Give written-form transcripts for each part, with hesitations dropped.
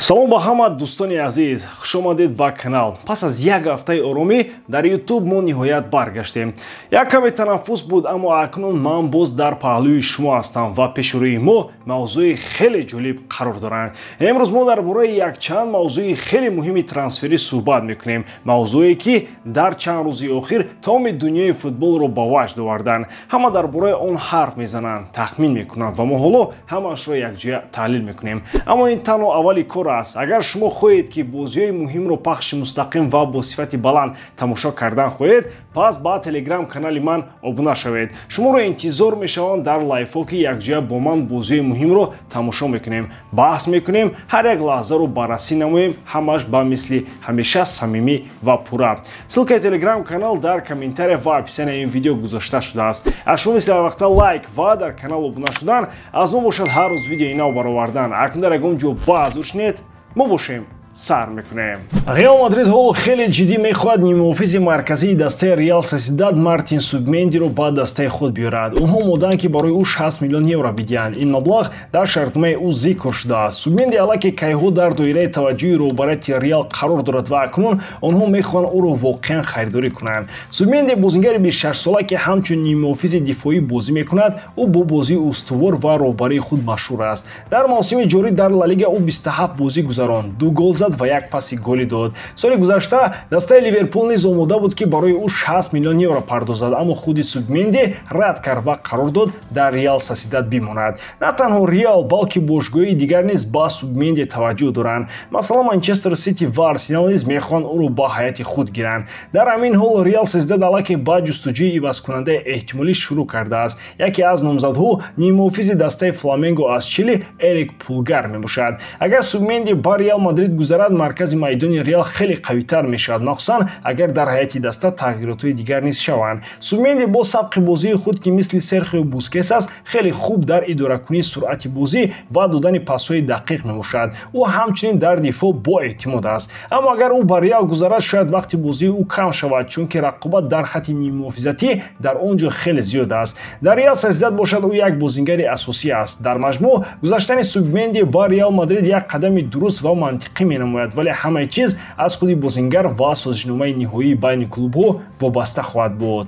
салом ба ҳама дӯстони азиз, хушомадед ба канал. Пас аз як ҳафтаи оромӣ дар YouTube мо ниҳоят баргаштем. Як каме танаффус буд, аммо акнун ман боз дар паҳлӯи шумо ҳастам ва пешрӯи мо мавзӯи хеле ҷолиб қарор доранд. Имрӯз мо дар бораи якчанд мавзӯи хеле муҳими трансферӣ суҳбат мекунем. Мавзӯе ки дар чанд рӯзи охир тамоми дунёи футболро ба ваҷд оварданд. Ҳама дар бораи он ҳарф мезананд, тахмин мекунанд ва мо ҳоло ҳамаашро якҷоя таҳлил мекунем. Аммо ин танҳо аввали кор аст. Агар шумо хоҳед ки бозиҳои муҳимро пахши мустақим ва бо сифати баланд тамошо кардан хоҳед, пас ба телеграм канали ман обуна шавед. Шуморо интизор мешавам дар лайфҳо ки якҷоя бо ман бозиҳои муҳимро тамошо мекунем, баҳс мекунем, ҳар як лаҳзаро баррасӣ намоем, ҳамаш ба мисли ҳамеша самимӣ ва пурра. Ссилкаи телеграм канал дар комментария ва описанияи ин видео гузошта шудааст. Агар шумо мисли ҳар вақта лайк ва дар канал обуна шудан, аз мо бошад ҳар рӯз видеои нав баровардан. Акнун дар ягон ҷо баъз шунед, мо бошем сар мекунем. Реал Мадрид ҳоло хеле ҷиддӣ мехоҳад нимуҳофизи марказии дастаи Реал Сосидад Мартин Субмендиро ба дастаи худ биёрад. Онҳо омоданд ки барои ӯ 60 миллион евро бидиҳанд. Ин маблағ дар шартномаи ӯ зикр шудааст. Субменди аллаке кайҳо дар доираи таваҷҷӯҳи роҳбарияти Реал қарор дорад ва акнун онҳо мехоҳанд ӯро воқеан харидорӣ кунанд. Субменди бозингари 26 сола ки ҳамчун нимуҳофизи дифоӣ бозӣ мекунад, ӯ бо бозии устувор ва роҳбарии худ машҳур аст. Дар мавсими ҷорӣ дар Ла Лига ӯ 27 бозӣ гузаронд, 2 гол ва як паси голи дод. Соли гузашта дастаи Ливерпул низ омода буд ки барои ӯ 60 миллион евро пардозад, аммо худи Субменди рад кард ва қарор дод дар Реал Сосидад бимонад. На танҳо Реал, балки бошгоҳии дигар низ ба Субменди таваҷҷӯҳ доранд. Масалан, Манчестер Сити ва Арсенал низ мехоҳанд ӯро ба ҳайати худ гиранд. Дар ҳамин ҳол Реал Сосидад аллаке ба ҷустуҷӯи ивазкунандаи эҳтимолӣ шурӯъ кардааст. Яке аз номзадҳо нимуҳофизи дастаи Фламенго аз Чили Эрик Пулгар мебошад. Агар Субменди ба Реал Мадрид гузарад, маркази майдони Реал хеле қавитар мешавад, махсусан агар дар ҳайати даста тағйиротҳои дигар низ шаванд. Субменди бо сабқи бозии худ ки мисли Серхио Бускетс аст, хеле хуб дар идоракунии суръати бозӣ ва додани пасҳои дақиқ мебошад. Ӯ ҳамчунин дар дифоъ боэътимод аст. Аммо агар ӯ ба Реал гузарад, шояд вақти бозии ӯ кам шавад, чунки рақобат дар хатти ниммуҳофизатӣ дар он ҷо хеле зиёд аст. Дар Реал Сосидад бошад, ӯ як бозингари асосӣ аст. Дар маҷмӯъ гузаштани Субменди ба Реал Мадрид як қадами дуруст ва мантиқӣ менамояд, вале ҳамаи чиз аз худи бозингар ва созишномаи ниҳоии байни клубҳо вобаста хоҳад буд.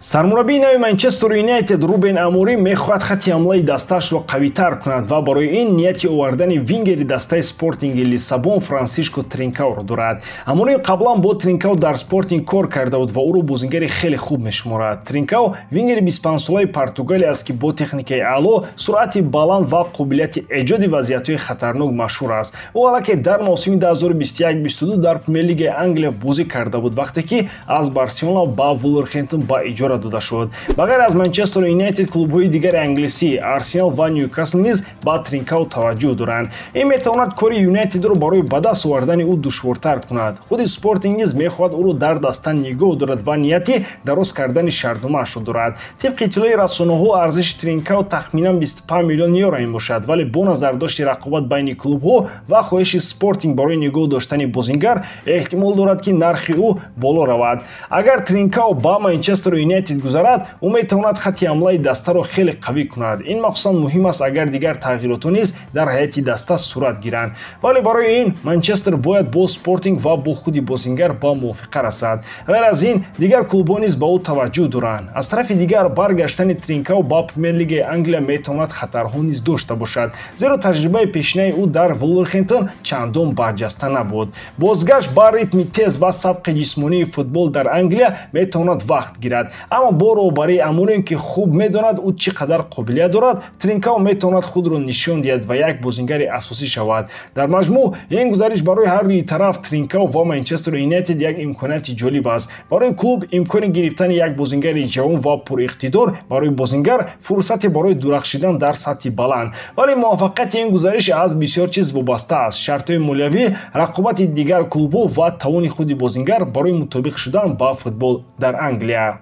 Сармураббии нави Манчестер Юнайтед Рубен Аморим мехоҳад хатти ҳамлаи дастаашро қавитар кунад ва барои ин нияти овардани вингери дастаи Спортинги Лиссабон Франсишко Тринкауро дорад. Аморим қаблан бо Тринкау дар Спортинг кор карда буд ва ӯро бозингари хеле хуб мешуморад. Тринкау вингери 25-солаи Португалия аст ки бо техникаи аъло, суръати баланд ва қобилияти эҷоди вазъиятҳои хатарнок машҳур аст. Ӯ аллаке дар мавсими 2021-22 дар Премер-лигаи Англия бозӣ карда буд, вақте ки аз Барселона ба Вулверхэмптон ба иҷора дода шуд. Ба ғайр аз Манчестер Юнайтед, клубҳои дигар англисӣ, Арсенал ва Ньюкасл низ ба Тринкау таваҷҷӯҳ доранд. Ин метавонад кори Юнайтедро барои ба даст овардани ӯ душвортар кунад. Худи Спортинг низ мехоҳад ӯро дар даста нигоҳ дорад ва нияти дароз кардани шартномаашро дорад. Тибқи иттилои рассонаҳо, арзиши Тринкау тахминан 25 миллион евро мебошад, вале бо назардошти рақобат байни клубҳо ва хоҳиши Спортинг барои нигоҳ доштани бозингар, эҳтимол дорад ки нархи ӯ боло равад. Агар Тринкау ба Манчестер Юнайтед гузарад, ӯ метавонад хатти ҳамлаи дастаро хеле қавӣ кунад. Ин махсусан муҳим аст, агар дигар тағйиротҳо низ дар ҳайати даста сурат гиранд. Вале барои ин Манчестер бояд бо Спортинг ва бо худи бозингар ба мувофиқа расад. Ғайр аз ин, дигар клубҳо низ ба ӯ таваҷҷӯҳ доранд. Аз тарафи дигар, баргаштани Тринкау ба Премер-лигаи Англия метавонад хатарҳо низ дошта бошад, зеро таҷрибаи пешинаи ӯ дар Вулверхэмптон чандон барҷаста набуд. Бозгашт ба ритми тез ва сабқи ҷисмонии футбол дар Англия метавонад вақт гирад. Аммо бо роҳбарии Аморим ки хуб медонад ӯ чӣ қадар қобилият дорад, Тринкау метавонад худро нишон диҳад ва як бозингари асосӣ шавад. Дар маҷмӯъ, ин гузариш барои ҳар дуи тараф, Тринкау ва Манчестер Юнайтед, як имконияти ҷолиб аст. Барои клуб имкони гирифтани як бозингари ҷавон ва пуриқтидор, барои бозингар фурсате барои дурахшидан дар сатҳи баланд. Вале муваффақияти ин гузариш аз бисёр чиз вобаста аст: шартҳои молиявӣ, рақобати дигар клубҳо ва тавони худи бозингар барои мутобиқ шудан ба футбол дар Англия.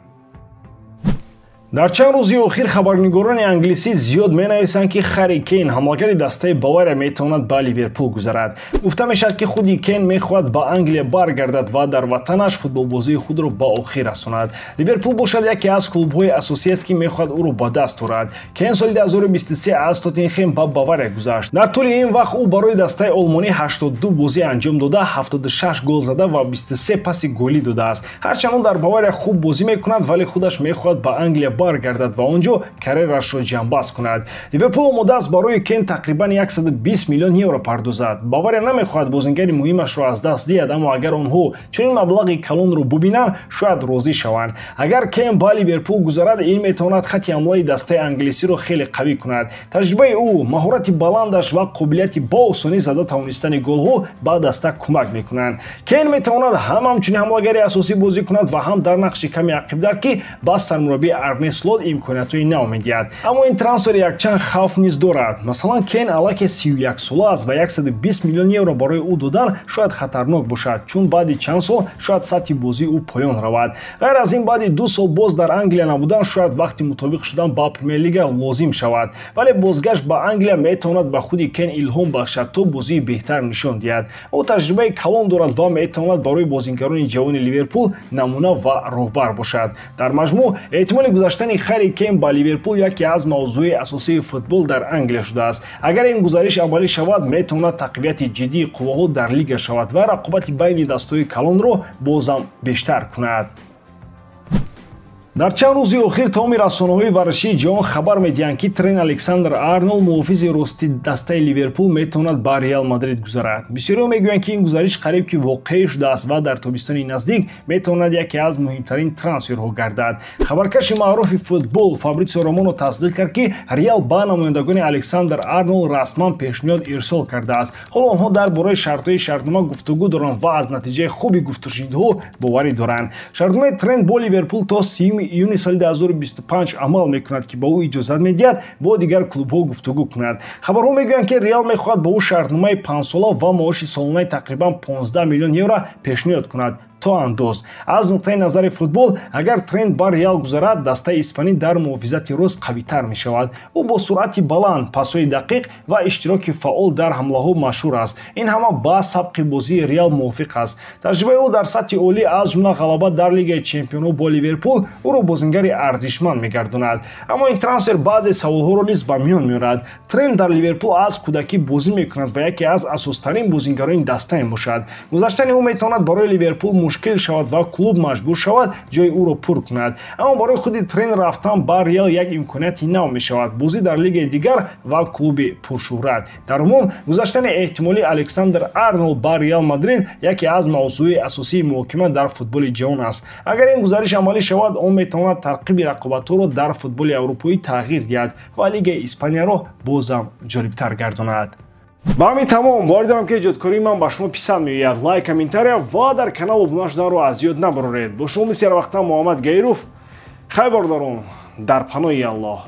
дар чанд рӯзи охир хабарнигорони англисӣ зиёд менависанд ки Харри Кейн ҳамлагари дастаи Бавария метавонад ба Ливерпул гузарад. Гуфта мешавад ки худи Кейн мехоҳад ба Англия баргардад ва дар ватанаш футболбозии худро ба охир расонад. Ливерпул бошад яке аз клубҳои асосӣ аст ки мехоҳад ӯро ба даст орад. Кейн соли 2023 аз Тоттенхем ба Бавария гузашт. Дар тӯли ин вақт ӯ барои дастаи олмонӣ 82 бозӣ анҷом дода, 76 гол зада ва 23 паси голӣ додааст. Ҳарчанд ӯ дар Бавария хуб бозӣ мекунад, вале худаш мехоҳад ба Англия баргардад ва онҷо карьерашро ҷамъбаст кунад. Ливерпул омода аст барои Кейн тақрибан 120 миллион евро пардозад. Бавария намехоҳад бозингари муҳимашро аз даст диҳад, аммо агар онҳо чунин маблағи калонро бубинанд, шояд розӣ шаванд. Агар Кейн ба Ливерпул гузарад, ин метавонад хати ҳамлаи дастаи англисиро хеле қавӣ кунад. Таҷрибаи ӯ, маҳорати баландаш ва қобилияти бо осонӣ зада тавонистани голҳо ба даста кӯмак мекунанд. Кейн метавонад ҳам ҳамчунин ҳамлагари асосӣ бозӣ кунад ва ҳам дар нақши ками ақибдар, ки ба сармураббии Арне Слот имкониятҳои нав медиҳад. Аммо ин трансфер якчанд хавф низ дорад. Масалан, Кейн аллакай 31 сола аст ва 120 миллион евро барои ӯ додан шояд хатарнок бошад, чун баъди чанд сол шояд сатҳи бозии ӯ поён равад. ғайр аз ин, баъди 2 сол боз дар Англия набудан шояд вақти мутобиқ шудан ба Премер-лига лозим шавад. Вале бозгашт ба Англия метавонад ба худи Кейн илҳом бахшад, то бозии беҳтар нишон диҳад. ӯ таҷрибаи калон дорад ва метавонад барои бозингарони ҷавони Ливерпул намуна ва роҳбар бошад. Дар маҷмӯъ, эҳтимоли гузаштани Харри Кейн ба Ливерпул яке аз мавзӯи асосии футбол дар Англия шудааст. Агар ин гузариш амалӣ шавад, метавонад тақвияти ҷиддии қувваҳо дар лига шавад ва рақобати байни дастаҳои калонро бозам бештар кунад. дар чанд рӯзи охир тамоми расонаҳои варзишии ҷаҳон хабар медиҳанд, ки Трент Александр-Арнолд, муҳофизи рости дастаи Ливерпул, метавонад ба Реал Мадрид гузарад. бисёриҳо мегӯянд, ки ин гузариш қариб ки воқеъ шудааст ва дар тобистони наздик метавонад яке аз муҳимтарин трансферҳо гардад. Хабаркаши маъруфи футбол Фабрицио Романо тасдиқ кард, ки Реал ба намояндагони Александр-Арнолд расман пешниҳод ирсол кардааст. ҳоло онҳо дар бораи шартҳои шартнома гуфтугӯ доранд ва аз натиҷаи хуби гуфтушунидҳо боварӣ доранд. Шартномаи Трент бо Ливерпул то 30 июни соли 2025 амал мекунад, ки ба ӯ иҷозат медиҳад бо дигар клубҳо гуфтугӯ кунад. Хабарҳо мегӯянд, ки Реал мехоҳад ба ӯ шартномаи 5 сола ва маоши солонаи тақрибан 15 миллион евро пешниҳод кунад. то андоз. Аз нуқтаи назари футбол, агар Трент ба Реал гузарад, дастаи испанӣ дар муҳофизати рост қавитар мешавад. ӯ бо суръати баланд, пасҳои дақиқ ва иштироки фаъол дар ҳамлаҳо машҳур аст. ин ҳама ба сабқи бозии Реал мувофиқ аст. таҷрибаи ӯ дар сатҳи олӣ, аз ҷумла ғалаба дар Лигаи Чемпионҳо бо Ливерпул, ӯро бозингари арзишманд мегардонад. Аммо ин трансфер баъзе саволҳоро низ ба миён меорад. Трент дар Ливерпул аз кӯдакӣ бозӣ мекунад ва яке аз асостарин бозингарони даста мебошад. Гузаштани ӯ метавонад барои Ливерпул мушкил шавад ва клуб маҷбур шавад ҷои ӯро пур кунад. Аммо барои худи Трент рафтан ба Реал як имконияти нав мешавад. бозӣ дар лигаи дигар ва клуби пуршӯҳрат. дар умум, гузаштани эҳтимолии Александр-Арнолд ба Реал Мадрид яке аз мавзӯи асосии муҳокима дар футболи ҷаҳон аст. агар ин гузариш амалӣ шавад, он метавонад тарқиби рақобатҳоро дар футболи аврупоӣ тағйир диҳад ва лигаи Испанияро бозам ҷолибтар гардонад. ба ҳамин тамом, боридарам ки эҷодкории ман ба шумо писанд меояд. лайк, комментария ва дар канал обуна шуданро аз ёд набароред. бо шумо мисли ҳар вақтан Муҳаммад Гаиров. хайр бордорон дар паноҳи Аллоҳ.